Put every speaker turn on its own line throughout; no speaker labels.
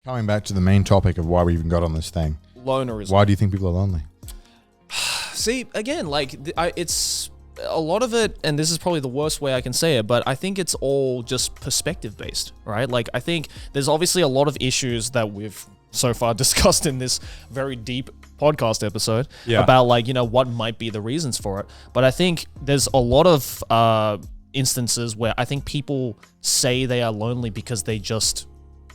Coming back to the main topic of why we even got on this thing.
Lonerism.
Why do you think people are lonely?
See, again, like, it's a lot of it, and this is probably the worst way I can say it, but I think it's all just perspective based, right? Like, I think there's obviously a lot of issues that we've so far discussed in this very deep podcast episode about, like, you know, what might be the reasons for it. But I think there's a lot of instances where I think people say they are lonely because they just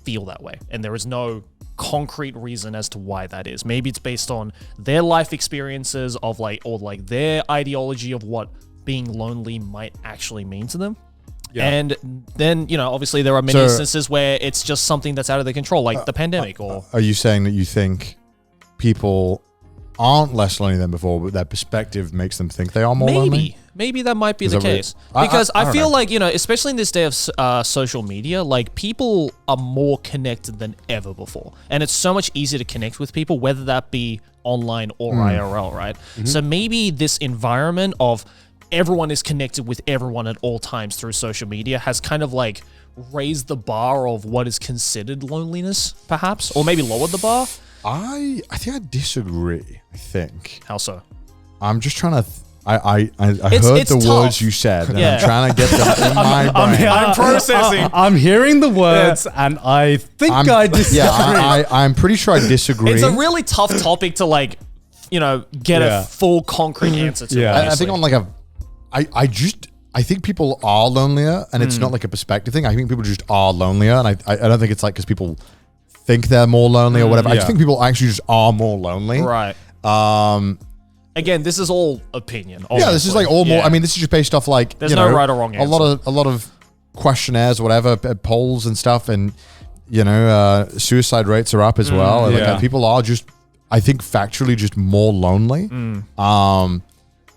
feel that way, and there is no concrete reason as to why that is. Maybe it's based on their life experiences of like, or like their ideology of what being lonely might actually mean to them. Yeah. And then, you know, obviously there are many instances where it's just something that's out of their control, like the pandemic. Or
are you saying that you think people aren't less lonely than before, but their perspective makes them think they are more lonely?
Maybe that might be the case. Because I feel like, you know, especially in this day of social media, like, people are more connected than ever before. And it's so much easier to connect with people, whether that be online or IRL, right? Mm-hmm. So maybe this environment of everyone is connected with everyone at all times through social media has kind of like raised the bar of what is considered loneliness, perhaps, or maybe lowered the bar.
I think I disagree. I think.
How so?
I'm just trying to. I heard the
tough.
words you said, and I'm trying to get them in my brain.
I'm processing.
I'm hearing the words, and I think I disagree.
Yeah, I'm pretty sure I disagree.
It's a really tough topic to, like, you know, get a full concrete answer to.
Yeah, I think on like I think people are lonelier, and it's not like a perspective thing. I think people just are lonelier, and I don't think it's like because people think they're more lonely or whatever. I just think people actually just are more lonely.
Right. Again, this is all opinion. Obviously.
Yeah, this is like all more. I mean, this is just based off like
there's no right or wrong answer.
A lot of questionnaires, or whatever, polls and stuff, and you know, suicide rates are up as well. Like, people are just, I think, factually just more lonely.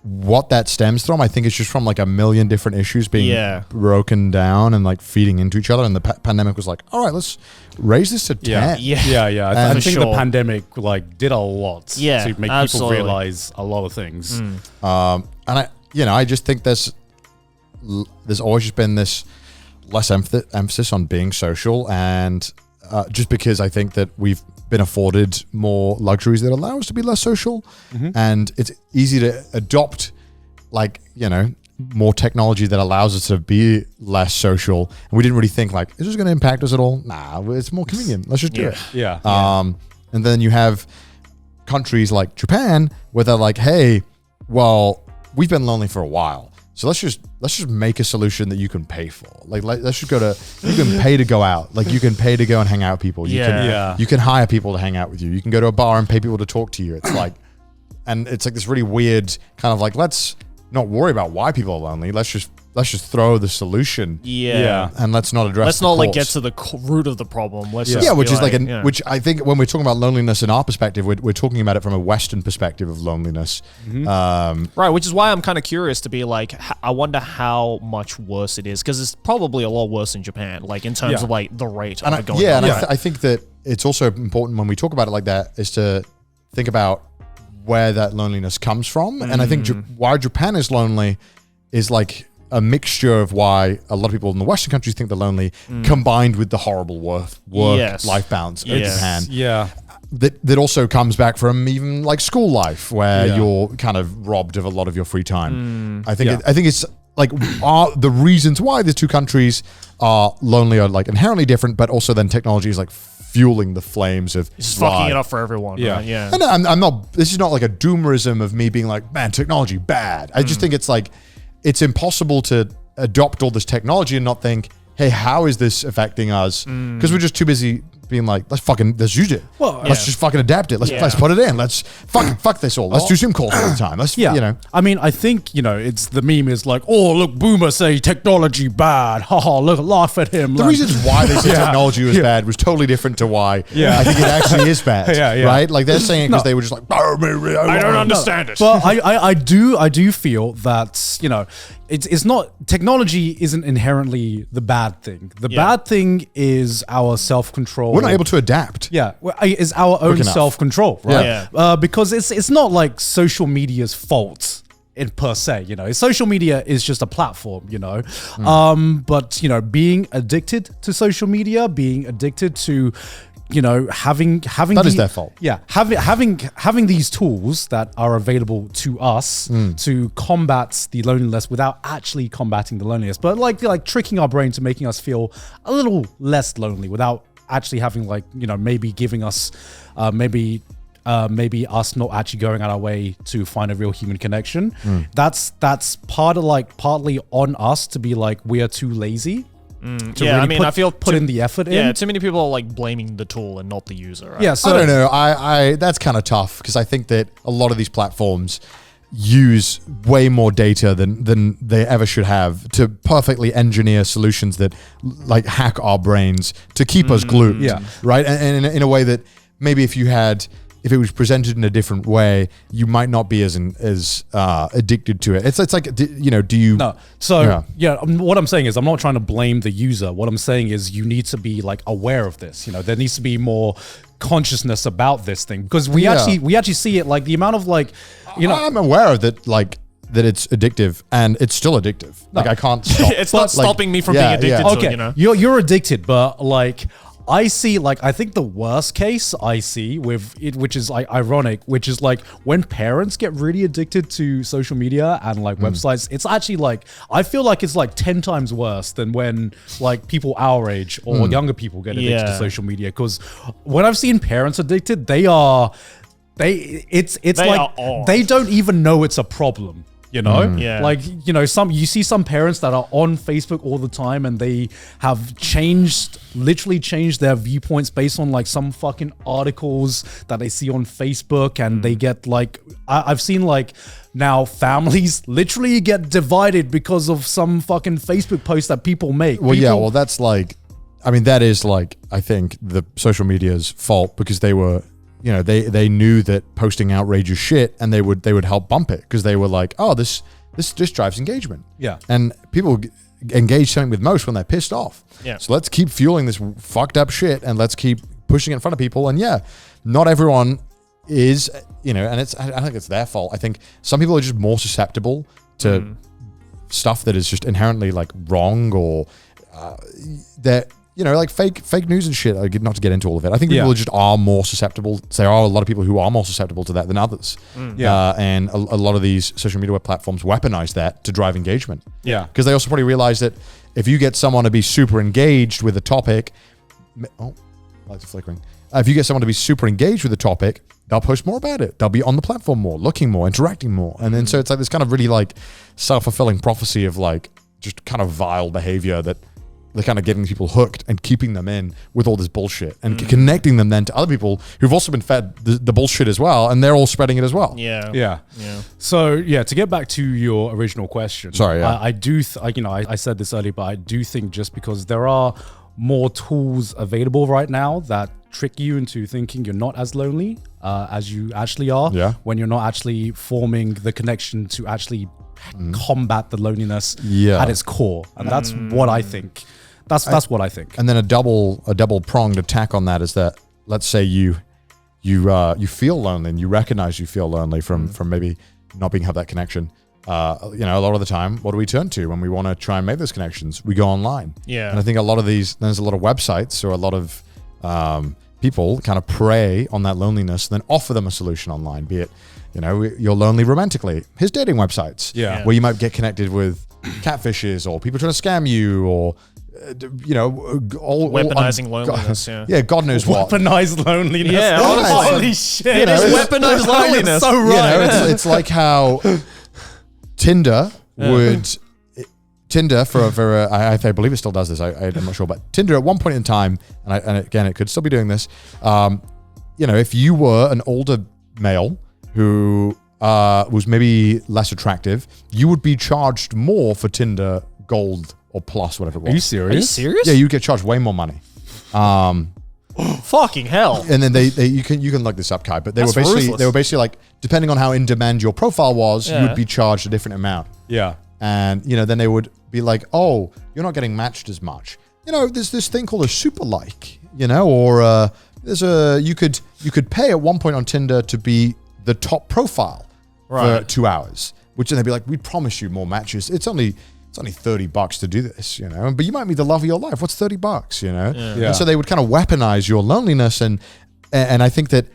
What that stems from, I think, is just from like a million different issues being broken down and like feeding into each other. And the pandemic was like, all right, let's raise this to 10.
I think the pandemic like did a lot to make people realize a lot of things.
And I just think there's always just been this less emphasis on being social, and just because I think that we've been afforded more luxuries that allow us to be less social, and it's easy to adopt, like, you know, more technology that allows us to be less social, and we didn't really think like, is this going to impact us at all? Nah, it's more convenient. Let's just do it. And then you have countries like Japan where they're like, hey, well, we've been lonely for a while, so let's just make a solution that you can pay for. Like let's just you can pay to go out. Like, you can pay to go and hang out with people. You can hire people to hang out with you. You can go to a bar and pay people to talk to you. It's like, and it's like this really weird kind of like, let's not worry about why people are lonely. Let's just throw the solution. And let's not address.
Let's not like get to the root of the problem. Let's
which is like, which I think when we're talking about loneliness in our perspective, we're talking about it from a Western perspective of loneliness.
Right, which is why I'm kind of curious to be like, I wonder how much worse it is, because it's probably a lot worse in Japan, like in terms of like the rate.
And I think that it's also important when we talk about it like that is to think about where that loneliness comes from. And I think why Japan is lonely is like a mixture of why a lot of people in the Western countries think they're lonely, combined with the horrible work-life balance in Japan. That also comes back from even like school life, where you're kind of robbed of a lot of your free time. I think it's like the reasons why the two countries are lonely are like inherently different, but also then technology is like fueling the flames of
it's fucking it up for everyone. Right?
And I'm not. This is not like a doomerism of me being like, man, technology bad. I just think it's like, it's impossible to adopt all this technology and not think, hey, how is this affecting us? Because we're just too busy being like, let's use it. Well, let's just fucking adapt it. Let's put it in. Let's fuck this all. Let's do Zoom calls all the time. Let's, you know.
I mean, I think, you know, it's the meme is like, oh, look, boomer say technology bad. Haha, look, laugh at him.
The reasons why they say technology was bad was totally different to why I think it actually is bad. Right? Like, they're saying it because they were just like,
I don't understand it.
But I do feel that, you know, it's not, technology isn't inherently the bad thing. The bad thing is our self-control.
We're not able to adapt.
Is our own self-control, right? Because it's not like social media's fault in per se, you know. Social media is just a platform, you know. But, you know, being addicted to social media, being addicted to you know, having
That is their fault.
Yeah, having these tools that are available to us to combat the loneliness without actually combating the loneliness, but like tricking our brain to making us feel a little less lonely without actually having, like, you know, maybe giving us maybe us not actually going out our way to find a real human connection. That's partly on us to be like, we are too lazy.
Yeah, I mean, I feel
put in the effort in.
Yeah, too many people are like blaming the tool and not the user. Right?
Yeah, so
I don't know. I that's kind of tough because I think that a lot of these platforms use way more data than they ever should have to perfectly engineer solutions that like hack our brains to keep us glued.
Yeah.
Right. And in a way that maybe if it was presented in a different way, you might not be as addicted to it. It's like, you know, do you?
No. So what I'm saying is, I'm not trying to blame the user. What I'm saying is, you need to be like aware of this. You know, there needs to be more consciousness about this thing, because we actually see it, like the amount of, like, you know,
I'm aware of that, like that it's addictive, and it's still addictive. Like I can't stop.
It's not stopping me from being addicted to it, you know?
You're addicted, but like, I see, like, I think the worst case I see with it, which is like ironic, which is like when parents get really addicted to social media and like websites, it's actually like, I feel like it's like 10 times worse than when like people our age or younger people get addicted to social media. Because when I've seen parents addicted, they don't even know it's a problem. You know, like, you know, you see some parents that are on Facebook all the time, and they have literally changed their viewpoints based on like some fucking articles that they see on Facebook, and they get like, I've seen like now families literally get divided because of some fucking Facebook post that people make.
Well, that's like, I mean, that is like, I think the social media's fault, because they were, you know, they knew that posting outrageous shit, and they would help bump it, because they were like, oh, this just drives engagement.
Yeah.
And people engage something with most when they're pissed off.
Yeah.
So let's keep fueling this fucked up shit, and let's keep pushing it in front of people. And yeah, not everyone is, you know, and I think it's their fault. I think some people are just more susceptible to stuff that is just inherently like wrong, or that, you know, like fake news and shit. Not to get into all of it. I think people just are more susceptible. There are a lot of people who are more susceptible to that than others. And a lot of these social media platforms weaponize that to drive engagement.
Yeah.
Because they also probably realize that if you get someone to be super engaged with a topic, lights are flickering. If you get someone to be super engaged with a topic, they'll post more about it. They'll be on the platform more, looking more, interacting more. And then so it's like this kind of really like self-fulfilling prophecy of like just kind of vile behavior that they're kind of getting people hooked and keeping them in with all this bullshit, and connecting them then to other people who've also been fed the bullshit as well, and they're all spreading it as well.
Yeah. So to get back to your original question,
sorry,
I do, I said this earlier, but I do think just because there are more tools available right now that trick you into thinking you're not as lonely as you actually are, when you're not actually forming the connection to actually combat the loneliness at its core, and that's what I think. That's what I think.
And then a double pronged attack on that is that, let's say you feel lonely, and you recognize you feel lonely from maybe not being have that connection. You know, a lot of the time, what do we turn to when we want to try and make those connections? We go online.
Yeah.
And I think there's a lot of websites, or a lot of people kind of prey on that loneliness and then offer them a solution online, be it, you know, you're lonely romantically. Here's dating websites.
Yeah.
Where you might get connected with catfishes, or people trying to scam you, or you know,
weaponizing loneliness.
God knows what.
Weaponized loneliness.
Yeah,
holy shit.
You know,
weaponized loneliness.
So right.
You know, it's like how Tinder would. Tinder I believe it still does this. I'm not sure, but Tinder at one point in time, and again, it could still be doing this. You know, if you were an older male who was maybe less attractive, you would be charged more for Tinder Gold or Plus, whatever it was.
Are you serious?
Yeah, you get charged way more money.
Fucking hell.
And then you can look this up, Kai, but they were basically like, depending on how in demand your profile was, you would be charged a different amount.
Yeah.
And, you know, then they would be like, oh, you're not getting matched as much. You know, there's this thing called a super like, you know, or you could pay at one point on Tinder to be the top profile for 2 hours, which then they'd be like, we promise you more matches. It's only, it's only $30 to do this, you know, but you might meet the love of your life. What's $30, you know?
Yeah.
And so they would kind of weaponize your loneliness. And I think that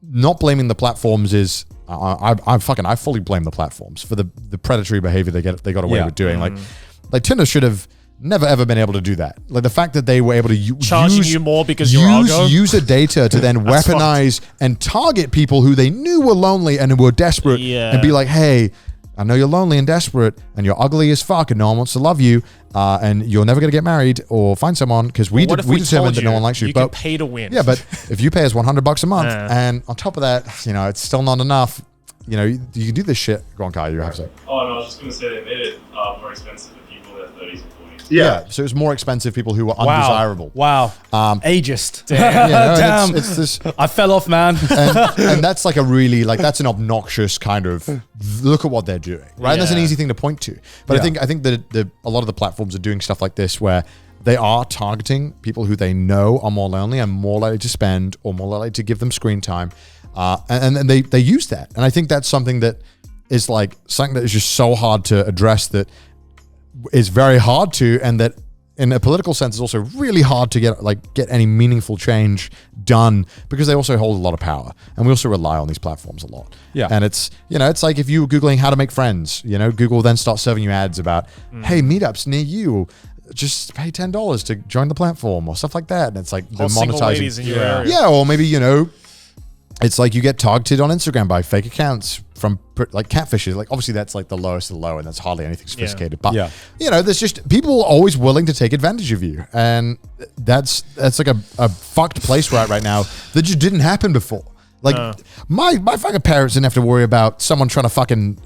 not blaming the platforms is, I fully blame the platforms for the predatory behavior they got away with doing. Like Tinder should have never ever been able to do that. Like the fact that they were able to
charging you more because you're algo.
User data to then weaponize and target people who they knew were lonely and were desperate, and be like, hey, I know you're lonely and desperate and you're ugly as fuck and no one wants to love you, and you're never going to get married or find someone because we determined that no one likes you.
You
but
can pay to win.
Yeah, but if you pay us $100 a month and on top of that, you know, it's still not enough. You know, you can do this shit. Go on, Kai, you have to say.
Oh, no, I was just going to say they made it more expensive for people in their 30s and 40s.
Yeah, so it's more expensive people who are undesirable.
Wow. Ageist.
Damn. You know,
Damn.
It's this,
I fell off, man.
and that's like a really, like, that's an obnoxious kind of, look at what they're doing, right? And that's an easy thing to point to. But I think that a lot of the platforms are doing stuff like this where they are targeting people who they know are more lonely and more likely to spend or more likely to give them screen time. And they use that. And I think that's something that is like something that is just so hard to address, that is very hard to, and that in a political sense is also really hard to get any meaningful change done, because they also hold a lot of power. And we also rely on these platforms a lot.
Yeah.
And it's, you know, it's like if you were Googling how to make friends, you know, Google then starts serving you ads about, hey, meetups near you, just pay $10 to join the platform or stuff like that. And it's like the
single
monetizing.
ladies in your area.
Yeah, or maybe, you know, it's like you get targeted on Instagram by fake accounts from like catfishes. Like obviously that's like the lowest of the low, and that's hardly anything sophisticated. But you know, there's just people always willing to take advantage of you, and that's like a fucked place we're at right now that just didn't happen before. Like my fucking parents didn't have to worry about someone trying to fucking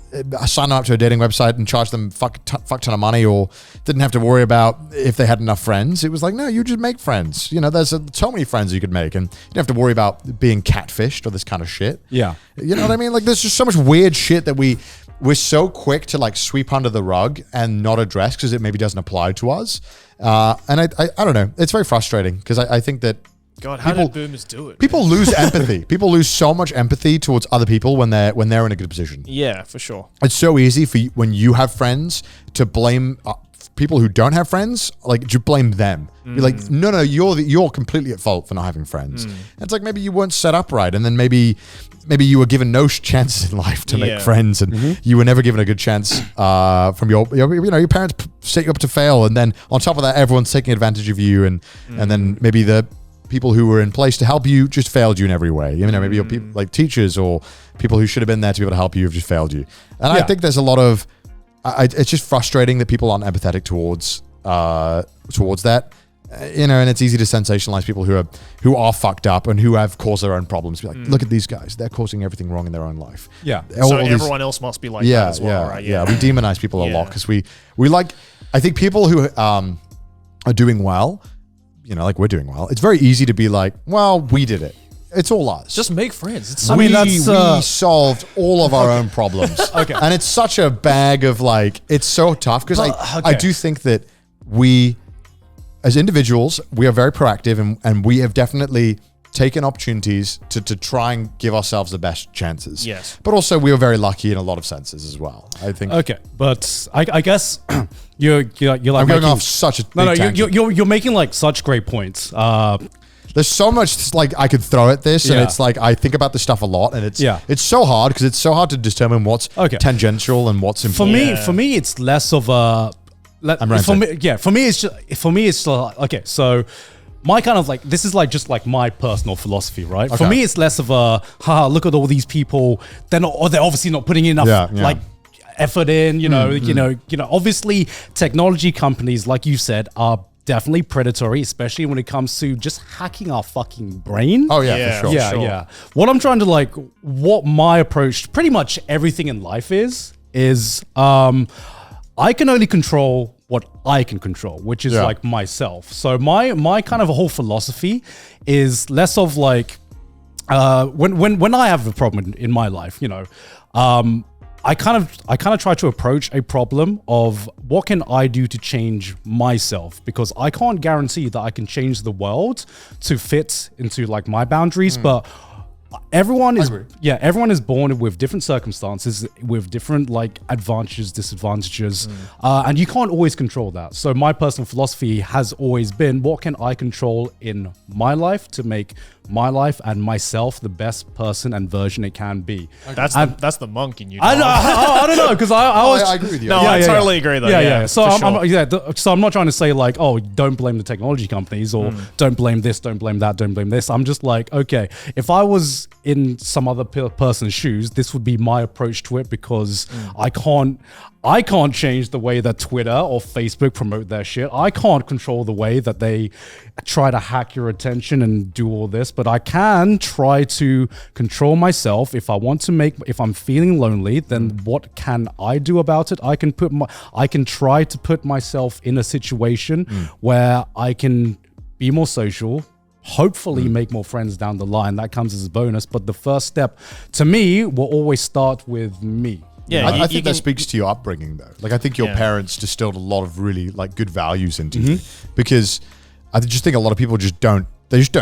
sign up to a dating website and charge them fuck ton of money, or didn't have to worry about if they had enough friends. It was like, no, you just make friends. You know, there's so many friends you could make, and you don't have to worry about being catfished or this kind of shit. Yeah. You know what I mean? Like there's just so much weird shit that we're so quick to like sweep under the rug and not address because it maybe doesn't apply to us. And I don't know. It's very frustrating because I think that
God, how did boomers do it?
People lose empathy. People lose so much empathy towards other people when they're in a good position.
Yeah, for sure.
It's so easy for you, when you have friends, to blame people who don't have friends. Like, you blame them. You're like, no, you're completely at fault for not having friends. And it's like, maybe you weren't set up right, and then maybe you were given no chances in life to make friends, and you were never given a good chance from your parents set you up to fail, and then on top of that, everyone's taking advantage of you, and then maybe the people who were in place to help you just failed you in every way. You know, maybe your people, like teachers or people who should have been there to be able to help you, have just failed you. And I think there's a lot of, it's just frustrating that people aren't empathetic towards that. You know, and it's easy to sensationalize people who are fucked up and who have caused their own problems. Be like, look at these guys; they're causing everything wrong in their own life.
Yeah.
So everyone else must be like that as well, right?
Yeah. We demonize people a lot because we like. I think people who are doing well, you know, like we're doing well, it's very easy to be like, well, we did it. It's all us.
Just make friends. It's
we solved all of our own problems. And it's such a bag of like, it's so tough because I do think that we, as individuals, we are very proactive, and we have definitely taken opportunities to try and give ourselves the best chances.
Yes.
But also we were very lucky in a lot of senses as well, I think.
Okay, but I guess you're like
I'm going off such a big tangent.
You're making like such great points.
There's so much like I could throw at this, and it's like I think about this stuff a lot, and it's so hard because it's so hard to determine what's tangential and what's important.
For me, it's less of a. For me, it's okay. So my kind of like, this is like just like my personal philosophy, right? For me, it's less of a look at all these people. They're obviously not putting enough like effort in. You know, obviously technology companies, like you said, are definitely predatory, especially when it comes to just hacking our fucking brain.
Oh yeah, for sure.
Yeah. What I'm trying to what my approach to pretty much everything in life is I can only control what I can control, which is like myself. So my kind of a whole philosophy is less of like when I have a problem in my life, you know, I kind of try to approach a problem of what can I do to change myself, because I can't guarantee that I can change the world to fit into like my boundaries, but everyone is
agree.
everyone is born with different circumstances, with different like advantages, disadvantages, and you can't always control that. So my personal philosophy has always been, what can I control in my life to make my life and myself the best person and version it can be?
That's the monk in you.
I don't know, because I was.
I agree with you.
No, I totally agree though.
Yeah. So
for sure.
so I'm not trying to say like, oh, don't blame the technology companies or don't blame this, don't blame that, don't blame this. I'm just like, okay, if I was in some other person's shoes, this would be my approach to it, because I can't change the way that Twitter or Facebook promote their shit. I can't control the way that they try to hack your attention and do all this, but I can try to control myself. If I'm feeling lonely, then what can I do about it? I can try to put myself in a situation where I can be more social, hopefully make more friends down the line. That comes as a bonus. But the first step to me will always start with me.
Yeah,
I think that speaks to your upbringing, though. Like, I think your parents distilled a lot of really like good values into you, because I just think a lot of people just don't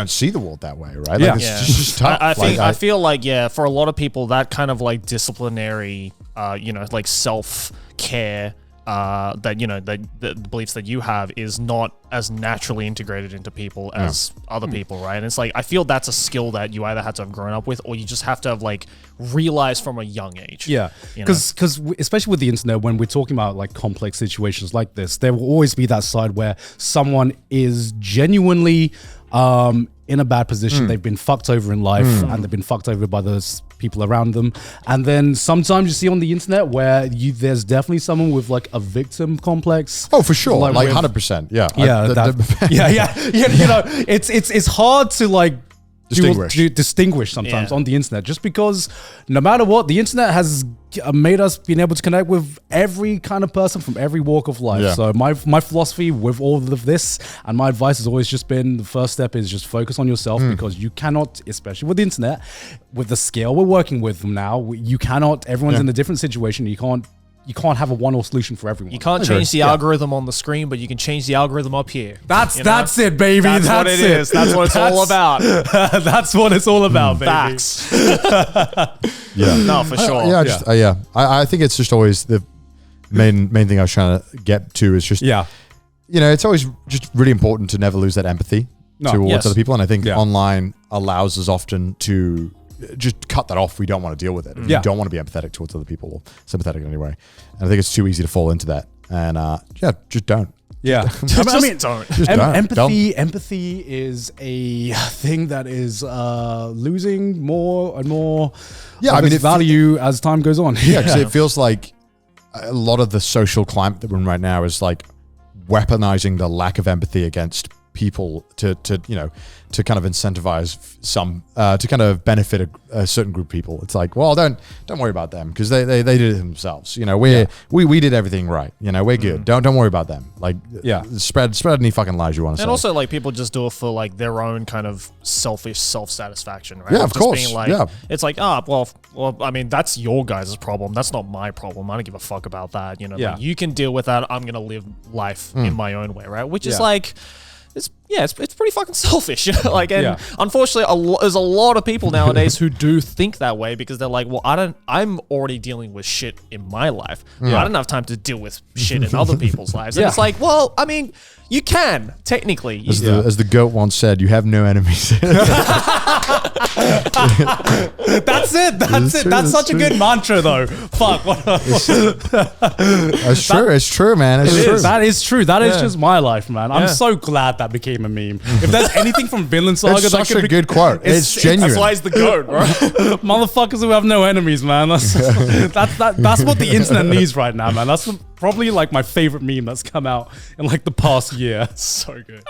see the world that way, right? Like, it's just tough.
I feel like, for a lot of people, that kind of like disciplinary, like self-care, that the beliefs that you have is not as naturally integrated into people as other people, right? And it's like, I feel that's a skill that you either had to have grown up with, or you just have to have like realized from a young age. Yeah,
because especially with the internet, when we're talking about like complex situations like this, there will always be that side where someone is genuinely in a bad position. They've been fucked over in life, and they've been fucked over by those people around them. And then sometimes you see on the internet where there's definitely someone with like a victim complex.
Oh, for sure, like 100%. Yeah,
it's hard to like distinguish sometimes on the internet, just because no matter what, the internet has made us being able to connect with every kind of person from every walk of life. So my philosophy with all of this, and my advice has always just been, the first step is just focus on yourself, because you cannot, especially with the internet, with the scale we're working with now, you cannot, everyone's in a different situation. You can't have a one-off solution for everyone.
You can't change the algorithm on the screen, but you can change the algorithm up here.
That's it, baby.
That's what it is. That's what it's all about.
That's what it's all about, baby.
Facts. No, for sure.
I think it's just always the main thing I was trying to get to is just, it's always just really important to never lose that empathy towards other people. And I think online allows us often to just cut that off. We don't want to deal with it. We don't want to be empathetic towards other people, or sympathetic anyway. And I think it's too easy to fall into that. And just don't.
Empathy is a thing that is losing more and more of its value as time goes on.
Because it feels like a lot of the social climate that we're in right now is like weaponizing the lack of empathy against people to kind of incentivize some to kind of benefit a certain group of people. It's like, well, don't worry about them, because they did it themselves. We did everything right. We're good. Don't worry about them. Like, spread any fucking lies you want to say.
And also, like, people just do it for like their own kind of selfish self-satisfaction, right?
Yeah, of course.
Being like, it's like, well, I mean, that's your guys' problem. That's not my problem. I don't give a fuck about that. Like, you can deal with that. I'm gonna live life in my own way, right? Which is like, it's pretty fucking selfish, unfortunately, there's a lot of people nowadays who do think that way, because they're like, well, I'm already dealing with shit in my life. I don't have time to deal with shit in other people's lives. And it's like, well, I mean, you can technically.
As the goat once said, you have no enemies.
That's it. That's such a good mantra, though. Fuck.
It's true. It's true, man. It's true.
That is true. That is just my life, man. I'm so glad that became a meme. If there's anything from Vinland Saga,
it's such a good quote. It's genuine.
That's why it's the goat, bro.
Motherfuckers who have no enemies, man. That's what the internet needs right now, man. That's probably like my favorite meme that's come out in like the past year.
So good.